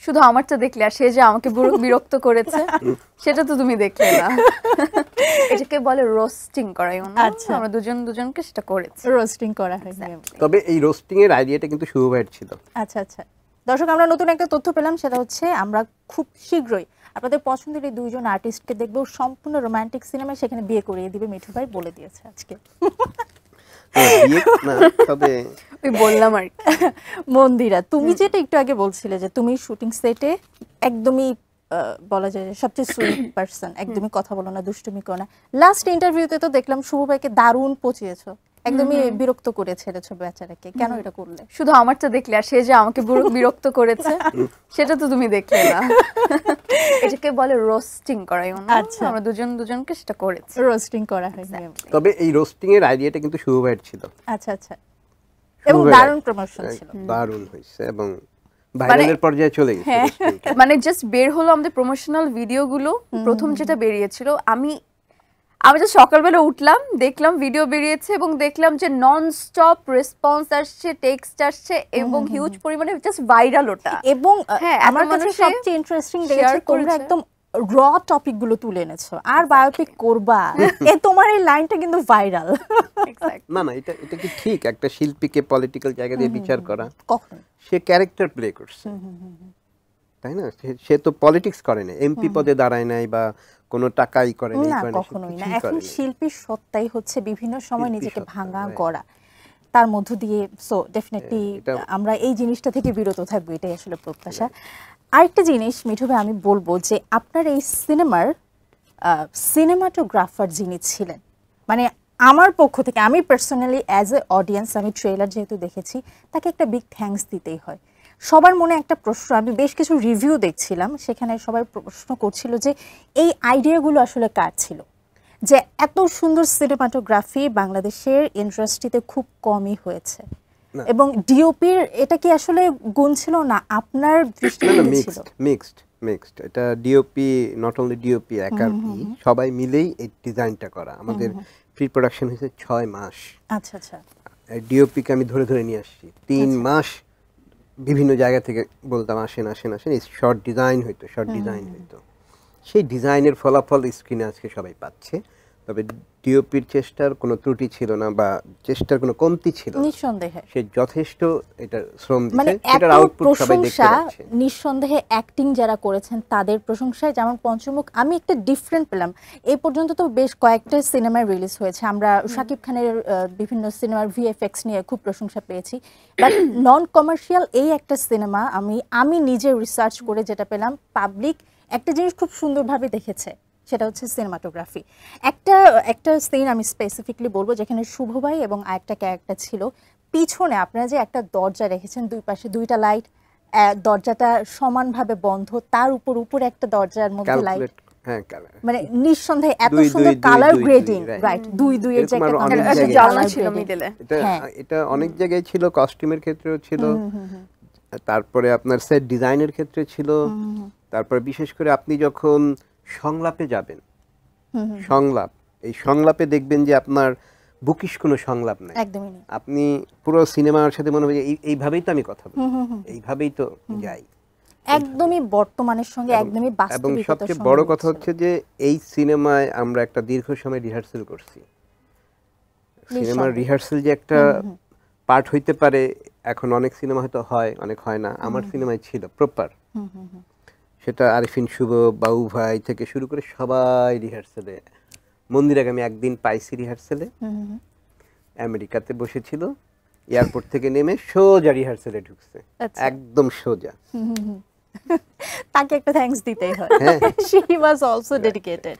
শুধু আমারটা দেখলে আর সে যে আমাকে বিরক্ত করেছে সেটা তো তুমি দেখলে না। এটাকে বলে রোস্টিং করা। আচ্ছা, আমরা দুজনকে সেটা করেছি, রোস্টিং করা হয়। তবে এই রোস্টিং এর আইডিয়াটা কিন্তু শুভ ভাইয়ের ছিল। আচ্ছা আচ্ছা, দর্শক আমরা নতুন একটা তথ্য পেলাম, সেটা হচ্ছে আমরা খুব শীঘ্রই আপনাদের পছন্দের এই দুইজন আর্টিস্টকে দেখবো সম্পূর্ণ রোমান্টিক সিনেমায়, সেখানে বিয়ে করিয়ে দিবে মিঠু ভাই বলে দিয়েছে আজকে। তবে ওই বললাম আর কি। মন্দিরা, তুমি যেটা একটু আগে বলছিলে যে তুমি শুটিং সেটে একদমই বলা যায় সবচেয়ে সুইট পারসন, একদমই কথা বলো না, দুষ্টুমি করো না। লাস্ট ইন্টারভিউতে তো দেখলাম শুভ ভাইকে দারুণ পচিয়েছো, একদমই বিরক্ত করে ছেড়েছো বেচারাকে, কেন এটা করলে? শুধু আমারটা দেখলে আর সে যে আমাকে বিরক্ত করেছে সেটা তো তুমি দেখলে না। এটাকে বলে রোস্টিং করা। আচ্ছা, আমরা দুজনকে সেটা করেছি, রোস্টিং করা হয়। তবে এই রোস্টিং এর আইডিয়াটা কিন্তু শুভ ভাইয়ের ছিল। আচ্ছা আচ্ছা, এবং দারুণ প্রমোশন ছিল, দারুণ হয়েছে এবং ভাইরালের পর্যায়ে চলে গেছে। মানে জাস্ট বের হলো আমাদের প্রমোশনাল ভিডিওগুলো, প্রথম যেটা বেরিয়েছিল, আমি জাস্ট সকালবেলা উঠলাম, দেখলাম ভিডিও বেরিয়েছে এবং দেখলাম যে নন স্টপ রেসপন্স আসছে, টেক্সট আসছে এবং হিউজ পরিমাণে জাস্ট ভাইরাল ওটা। এবং আমার কাছে সবচেয়ে ইন্টারেস্টিং লেগেছে তোমরা একদম র টপিক গুলো তুলে এনেছো, আর বায়োপিক করবা, তোমার এই লাইনটা কিন্তু ভাইরাল। না না, এটা কি ঠিক একটা শিল্পীকে পলিটিক্যাল জায়গা দিয়ে বিচার করা? কখন সে ক্যারেক্টার প্লে করছে, তাই না? সে তো পলিটিক্স করে না, এমপি পদে দাঁড়ায় নাই বা কোনো টাকাই করে না, কখনোই না। এখন শিল্পীর সত্তাই হচ্ছে বিভিন্ন সময় নিজেকে ভাঙা গড়া, তার মধ্য দিয়ে। সো ডেফিনেটলি আমরা এই জিনিসটা থেকে বিরত থাকবো, এটাই আসলে প্রত্যাশা। আরেকটা জিনিস মিঠু ভাই আমি বলবো যে আপনার এই সিনেমার সিনেমাটোগ্রাফার যিনি ছিলেন, মানে আমার পক্ষ থেকে, আমি পার্সোনালি অ্যাজ এ অডিয়েন্স, আমি ট্রেলার যেহেতু দেখেছি, তাকে একটা বিগ থ্যাঙ্কস দিতেই হয়। সবার মনে একটা প্রশ্ন, আমি বেশ কিছু রিভিউ দেখছিলাম, সেখানে সবাই প্রশ্ন করছিল যে এই আইডিয়াগুলো আসলে কার ছিল, যে এত সুন্দর সিনেমাটোগ্রাফি বাংলাদেশের ইন্ডাস্ট্রিতে খুব কমই হয়েছে, এবং ডিওপির এটা কি আসলে গুণ ছিল না আপনার দৃষ্টিতে ছিল? মিক্সড। এটা ডিওপি, নট অনলি ডিওপি একার, সবাই মিলেই এই ডিজাইনটা করা। আমাদের প্রি প্রোডাকশন হয়েছে 6 মাস। আচ্ছা আচ্ছা, ডিওপিকে আমি ধরে নিয়ে আসছি 3 মাস, বিভিন্ন জায়গা থেকে বলতাম আসেন, এই শর্ট ডিজাইন হইতো। সেই ডিজাইনের ফলাফল স্ক্রিনে আজকে সবাই পাচ্ছে। তবে ডিওপির চেষ্টার কোনো ত্রুটি ছিল না বা চেষ্টার কোনো কমতি ছিল না, নিঃসন্দেহে সে যথেষ্ট এটা শ্রম দিয়েছে, মানে এটার আউটপুট সবাই দেখতে পাচ্ছে। নিঃসন্দেহে অ্যাক্টিং যারা করেছেন তাদের প্রশংসায়, যেমন পঞ্চমুখ আমি একটা ডিফারেন্ট পেলাম। এই পর্যন্ত তো বেশ কয়েকটা সিনেমা রিলিজ হয়েছে, আমরা শাকিব খানের বিভিন্ন সিনেমার ভিএফএক্স নিয়ে খুব প্রশংসা পেয়েছি, বাট নন কমার্শিয়াল এই একটা সিনেমা আমি নিজে রিসার্চ করে যেটা পেলাম, পাবলিক একটা জিনিস খুব সুন্দরভাবে দেখেছে, সেটা হচ্ছে সিনেমাটোগ্রাফি। একটা সিন আমি স্পেসিফিকলি বলবো, যেখানে শুভ ভাই এবং আরেকটা ক্যারেক্টার ছিল, পিছনে আপনারা যে একটা দরজা রেখেছেন, দুই পাশে 2টা লাইট, দরজাটা সমানভাবে বন্ধ, তার উপরে একটা দরজার মধ্যে লাইট, মানে নিঃসন্দেহে এত সুন্দর কালার গ্রেডিং, রাইট, 2 এর যে একটা জ্বালা ছিল মিডলে, এটা অনেক জায়গায় ছিল, কস্টিউমের ক্ষেত্রেও ছিল, তারপরে আপনার সেট ডিজাইনের ক্ষেত্রে ছিল, তারপরে বিশেষ করে আপনি যখন সংলাপে যাবেন, এই সংলাপে দেখবেন যে আপনার বুকিশ কোনো সংলাপ নাই, একদমই নেই। আপনি পুরো সিনেমার সাথে মনে হয় এইভাবেই তো আমি কথা বলি, এইভাবেই তো যাই, একদমই বর্তমানের সঙ্গে একদমই বাস্তবিকতার এবং সঙ্গে। সবচেয়ে বড় কথা হচ্ছে যে এই সিনেমায় আমরা একটা দীর্ঘ সময় রিহার্সাল করছি। সিনেমার রিহার্সাল যে একটা পার্ট হইতে পারে, এখন অনেক সিনেমা হয়তো হয়, অনেক হয় না, আমার সিনেমায় ছিল প্রপার। সেটা আরিফিন শুভ, বাবু ভাই থেকে শুরু করে সবাই রিহার্সালে। মন্দিরাকে আমি একদিন পাইছি রিহার্সালে, আমেরিকাতে বসেছিল, এয়ারপোর্ট থেকে নেমে সোজা রিহার্সালে ঢুকছে, একদম সোজা। তাকে একটা থ্যাঙ্কস দিতেই হয়, শি ওয়াজ অলসো ডেডিকেটেড।